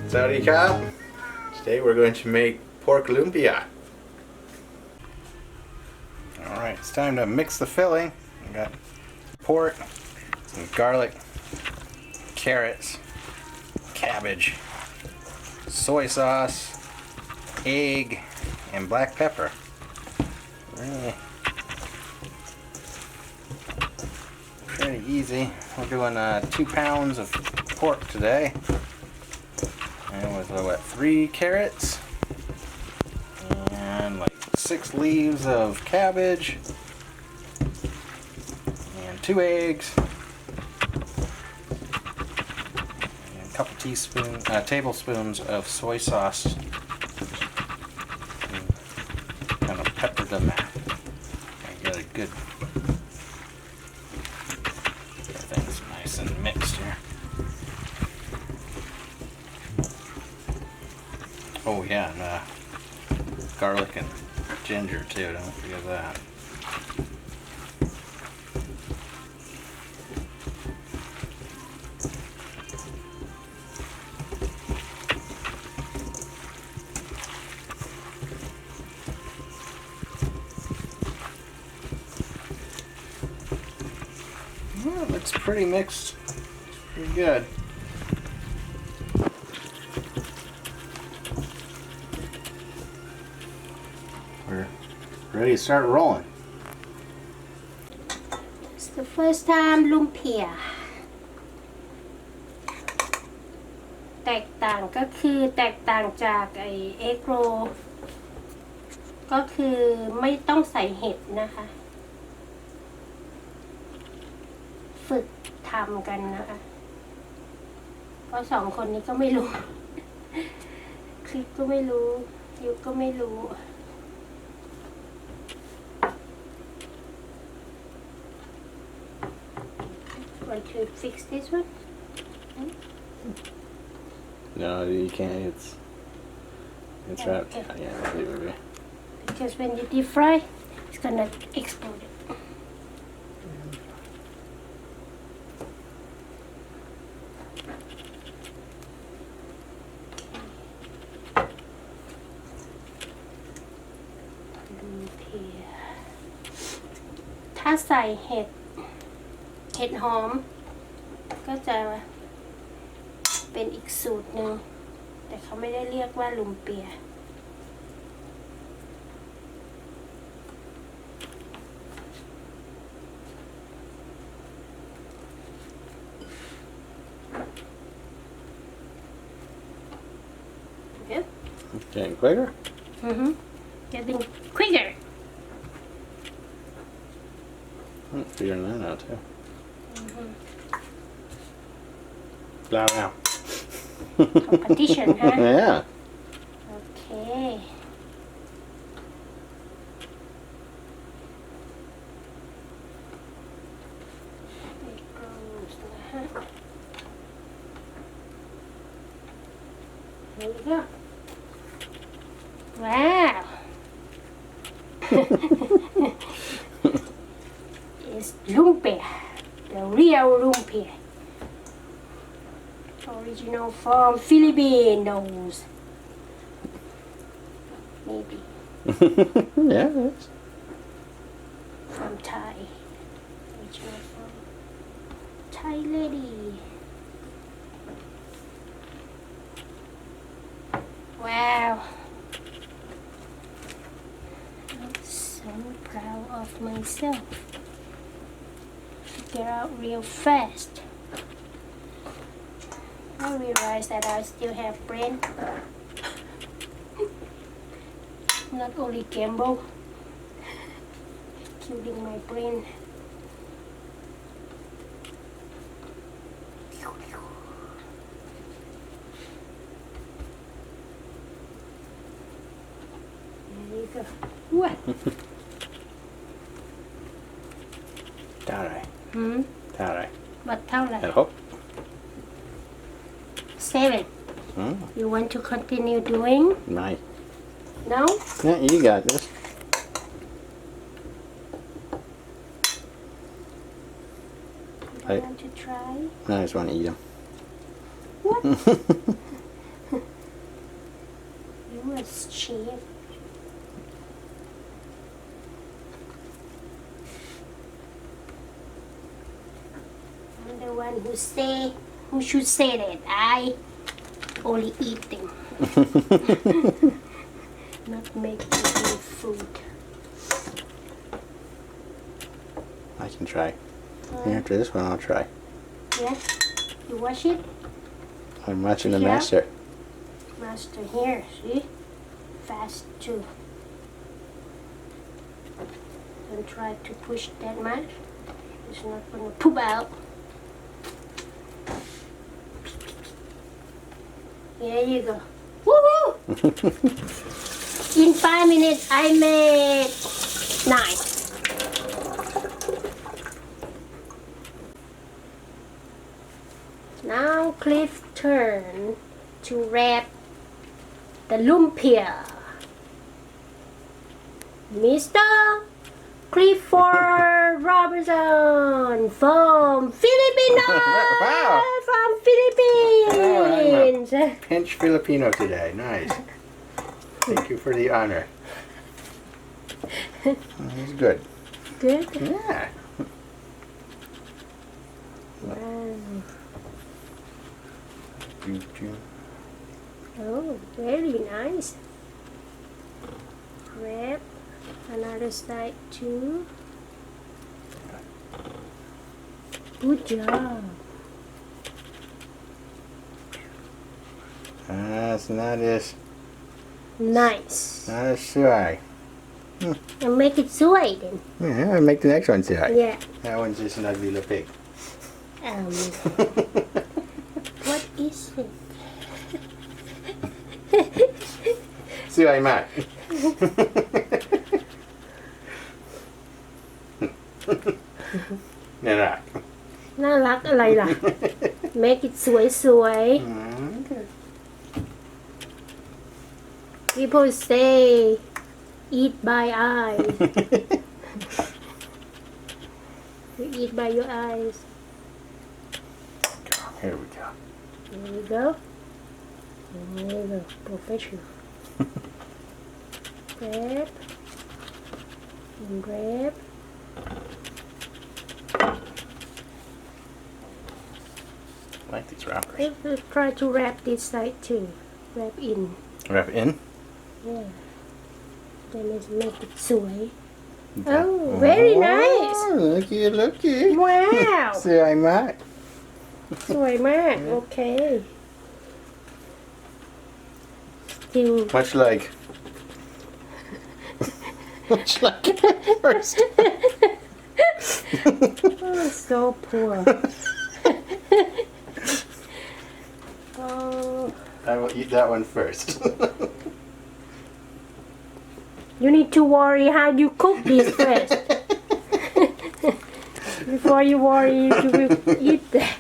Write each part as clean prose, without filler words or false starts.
Saudi Cup. Today we're going to make pork lumpia. Alright, it's time to mix the filling. We got pork, some garlic, carrots, cabbage, soy sauce, egg, and black pepper. Really pretty easy. We're doing 2 pounds of pork today. And with 3 carrots and 6 leaves of cabbage and 2 eggs and a couple tablespoons of soy sauce. And kind of pepper them out and get a good. Everything's nice and mixed here. Oh yeah, and garlic and ginger too, don't forget that. Well, it looks pretty mixed. It's pretty good. We're ready to start rolling. It's the first time Lumpia แตกต่างก็คือแตกต่างจากเอ็กโรก็คือไม่ต้องใส่เห็ดนะคะฝึกทำกันนะคะเพราะ2 คนนี้ก็ไม่รู้ คลิปก็ไม่รู้ยุก็ไม่รู้ Want to fix this one? No, you can't. It's wrapped. Okay. Yeah, leave it be. Because when you deep fry, it's gonna explode it. Lumpia ถ้าใส่เห็ดหอมก็จะเป็นอีกสูตรหนึ่งแต่เขาไม่ได้เรียกว่าลุมเปีย Yep. Getting quicker? Getting quicker. I'm figuring that out too. Loud now. Competition, huh? Yeah. Okay. It goes, huh? There you go. Wow. It's lumpia, the real lumpia. Original from Filipinos. Maybe. Yeah, it is. From Thai. Original from Thai lady. Wow. I'm so proud of myself. Figure out real fast. I realize that I still have brain. Not only gamble, killing my brain. There you go. What? เท่าไหร่ But เท่าไหร่ At hope. 7. You want to continue doing? Nice. No? Yeah, you got this. You want to try? I just want to eat them. What? Yes, chef. I'm the one who should say that I only eat them, not make any food. I can try. After this one, I'll try. Yeah, you watch it? I'm watching the Yeah. master. Master here, see? Fast too. Don't try to push that much. It's not gonna poop out. Here you go. Woohoo! In 5 minutes, I made 9. Now Cliff turn to wrap the lumpia. Mr. Clifford Robertson from Philippines. Wow. From Philippines. Pinch Filipino today. Nice. Thank you for the honor. That's good. Good. Yeah. Wow. Oh, very nice. Wrap another side too. Good job. It's not as Nice. dry. And make it sweet then. Yeah, I'll make the next one dry. Yeah. That one's just not little pig. What is it? Suai mat. Nè. น่ารักอะไรล่ะ Make it สวยๆ People say eat by eyes. You eat by your eyes. Here we go. There you go. There you go. Professional. Grab. And grab. I like these wrappers. Let's try to wrap this side too. Wrap in. Wrap it in. Yeah. Then let's make it สวย Oh, very nice. Looky. Wow. Suai mat. สวยมาก โอเค Still Much like first. oh, so poor. Oh, I will eat that one first. you need to worry how you cook this first. Before you worry you will eat that.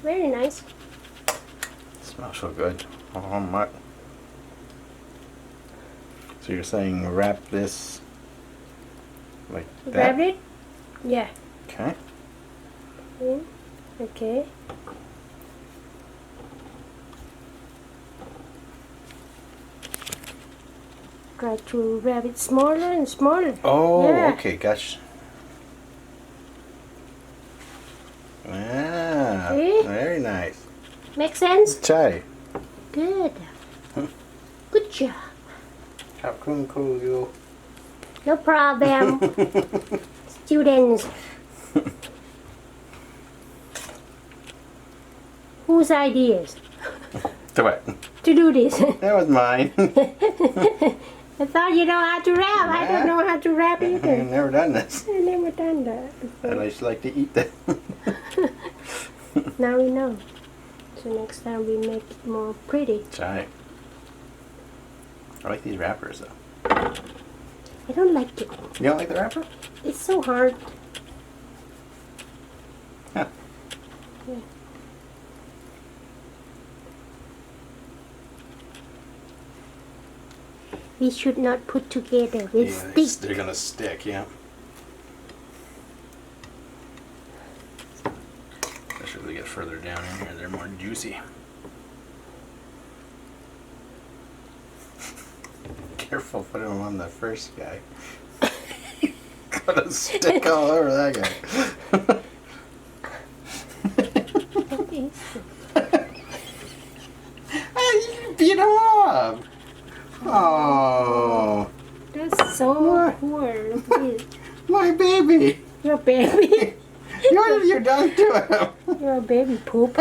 Very nice. Smells so good. Oh my. So you're saying wrap this like that? Grab it? Yeah. Okay. Okay. Try to wrap it smaller and smaller. Oh, Yeah. okay, gotcha. Ah, See? very nice. Make sense? Chai. Good. Good job. ขอบคุณครูอยู่ No problem. Students. Whose ideas So what? to do this? That was mine. I thought you know how to rap. I don't know how to rap I've either. never done this. I never done that I before. just like to eat them. Now we know. So next time we make it more pretty. Chai. I like these wrappers though. I don't like it. You don't like the wrapper? It's so hard. Huh. Yeah. We should not put together. It's Yeah, stick. they're gonna stick, yeah. get further down in here, they're more juicy. Careful putting them on the first guy. Gonna stick all over that guy. You beat him up. Oh, That's so poor. my baby. Your baby. What have you done to him? Your baby poop.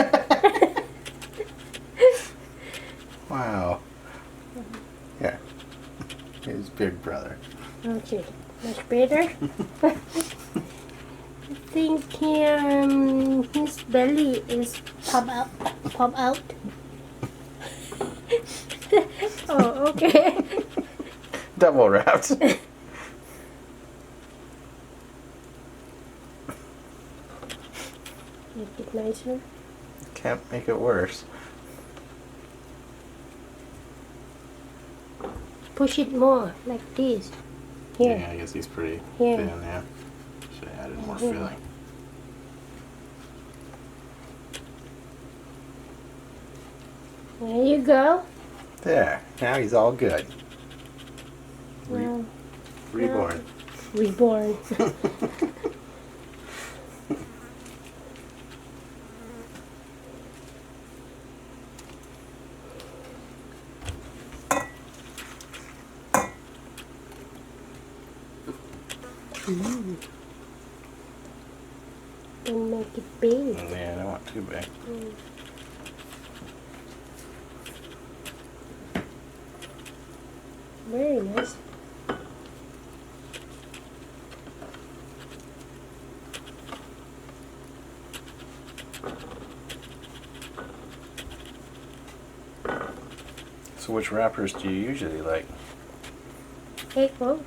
Wow. Yeah. His big brother. Okay, much better. I think his belly is pop out. Oh, okay. Double wrapped. Make it nicer. Can't make it worse. Push it more, like this. Here. Yeah, I guess he's pretty Here. thin, yeah. Should have added more Mhm. filling. There you go. There. Now he's all good. Well, Reborn. reborn. Don't make it big. Yeah, I don't want too big. Very nice. So which wrappers do you usually like? Egg rolls?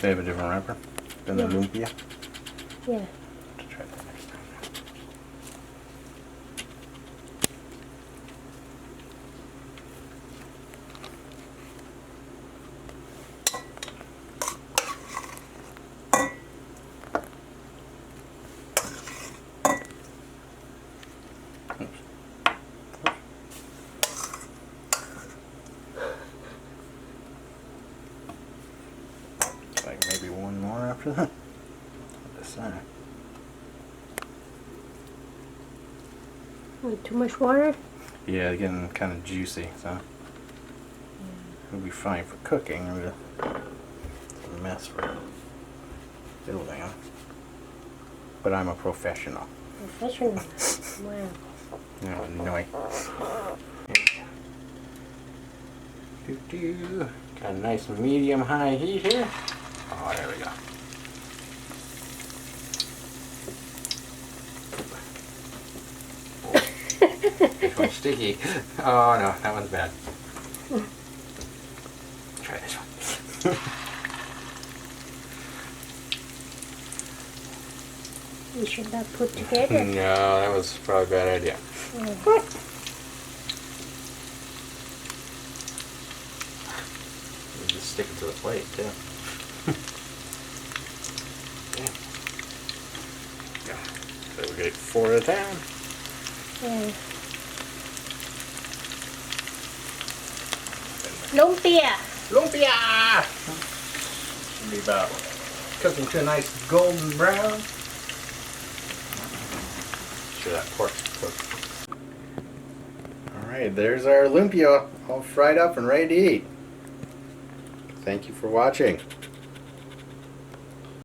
They have a different wrapper than the Yeah. Lumpia? Yeah. To try that next time. Like maybe one more after that. This side. Wait, too much water? Yeah, they're getting kind of juicy, so it'll be fine for cooking. It's a mess for building them. But I'm a professional. Professional. Wow. No, annoying. Doo-doo. Got a nice medium-high heat here. Oh, there we go. This one's sticky. Oh no, that one's bad. Try this one. We should not put together. No, that was probably a bad idea. Yeah. Just stick it to the plate, too. Yeah. So we get 4 at a time. Yeah. Lumpia. Lumpia! Should be about cooking to a nice golden brown. Sure that pork's cooked. Alright, there's our lumpia all fried up and ready to eat. Thank you for watching.